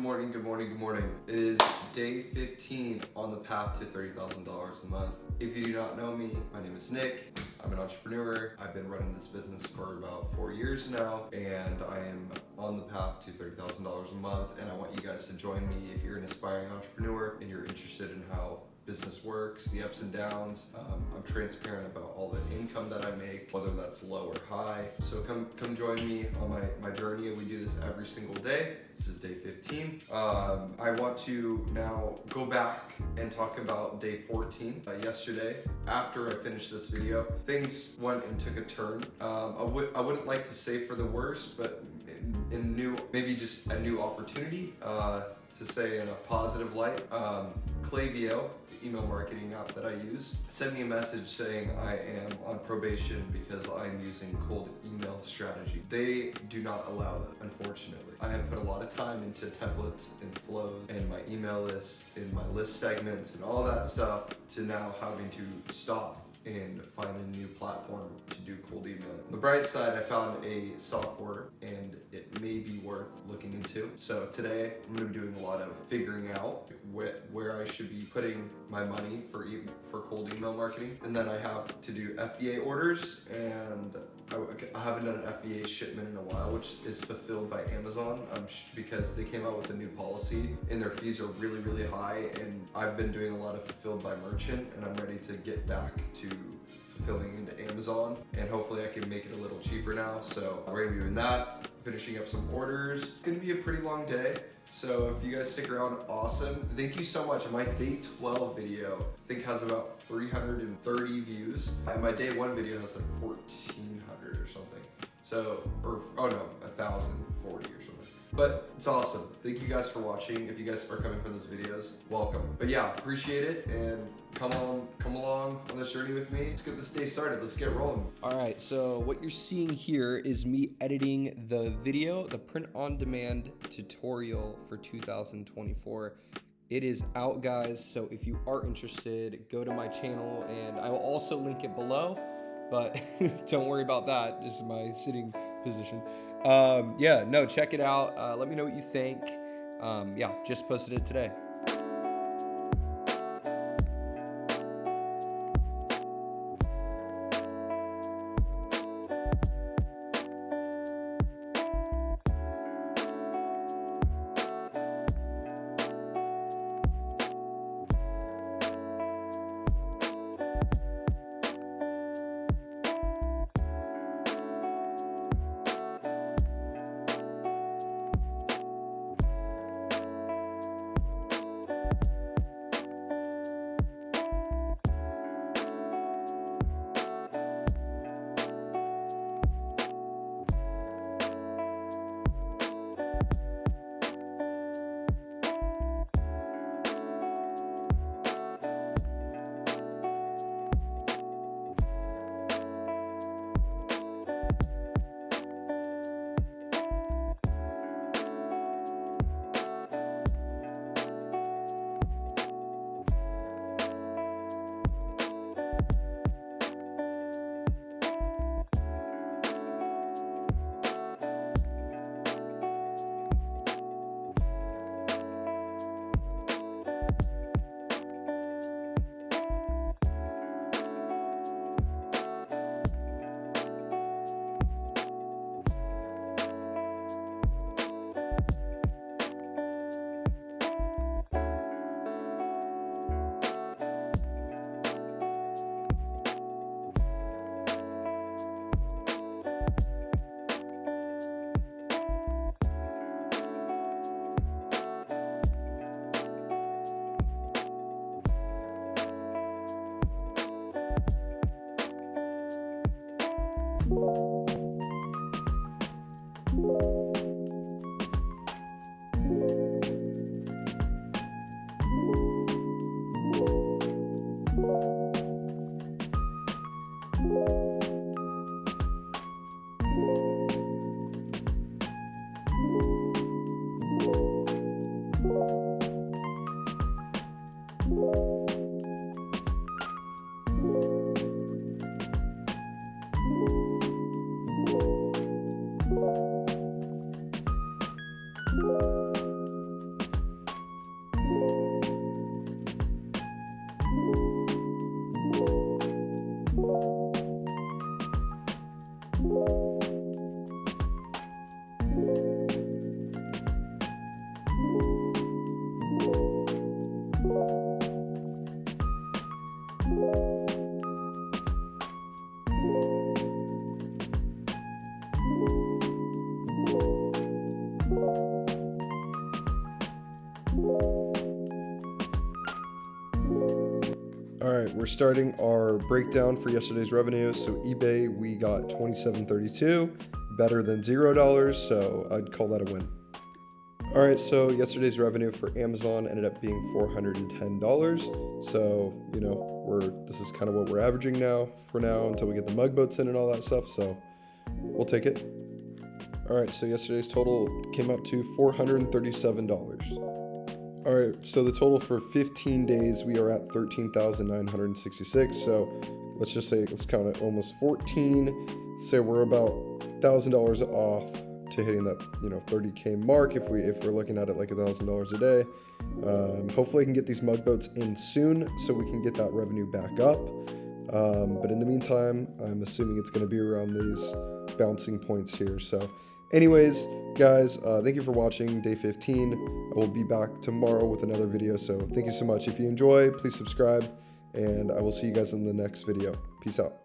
morning, good morning, good morning. It is day 15 on the path to $30,000 a month. If you do not know me, my name is Nick. I'm an entrepreneur. I've been running this business for about 4 years now, and I am on the path to $30,000 a month, and I want you guys to join me if you're an aspiring entrepreneur and you're interested in how business works, the ups and downs. I'm transparent about all the income that I make, whether that's low or high. So come join me on my journey. We do this every single day. This is day 15. I want to now go back and talk about day 14. Yesterday, after I finished this video, things went and took a turn. I wouldn't like to say for the worse, but maybe just a new opportunity, to say in a positive light. Klaviyo, the email marketing app that I use, sent me a message saying I am on probation because I'm using cold email strategy. They do not allow that, unfortunately. I have put a lot of time into templates and flows and my email list and my list segments and all that stuff to now having to stop and find a new platform to do cold emailing. On the bright side, I found a software and it may be worth looking into. So today I'm going to be doing a lot of figuring out where I should be putting my money for cold email marketing. And then I have to do FBA orders, and I haven't done an FBA shipment in a while, which is fulfilled by Amazon, because they came out with a new policy and their fees are really, really high. And I've been doing a lot of fulfilled by merchant, and I'm ready to get back to fulfilling into Amazon, and hopefully I can make it a little cheaper now. So we're gonna be doing that, finishing up some orders. It's gonna be a pretty long day, so if you guys stick around, awesome. Thank you so much. My day 12 video, I think, has about 330 views, and my day 1 video has like 1,400 or something. So, 1,040 or something. But it's awesome. Thank you guys for watching. If you guys are coming for those videos, welcome. But yeah, appreciate it, and come along on this journey with me. Let's get this day started. Let's get rolling. All right, so what you're seeing here is me editing the video, the print-on-demand tutorial for 2024. It is out, guys, so if you are interested, go to my channel, and I will also link it below, but don't worry about that, just my sitting position. Yeah, no, check it out. Let me know what you think. Yeah, just posted it today. All right, we're starting our breakdown for yesterday's revenue. So eBay, we got $27.32, better than $0, so I'd call that a win. All right, so yesterday's revenue for Amazon ended up being $410. So, this is kind of what we're averaging now for now until we get the mug boats in and all that stuff. So we'll take it. All right, so yesterday's total came out to $437. All right, so the total for 15 days, we are at $13,966. So let's count it almost 14. Say we're about $1,000 off to hitting that 30K mark if we're looking at it like $1,000 a day. Hopefully I can get these mug boats in soon so we can get that revenue back up. But in the meantime, I'm assuming it's going to be around these bouncing points here. So anyways, guys, thank you for watching day 15. I will be back tomorrow with another video. So thank you so much. If you enjoy, please subscribe, and I will see you guys in the next video. Peace out.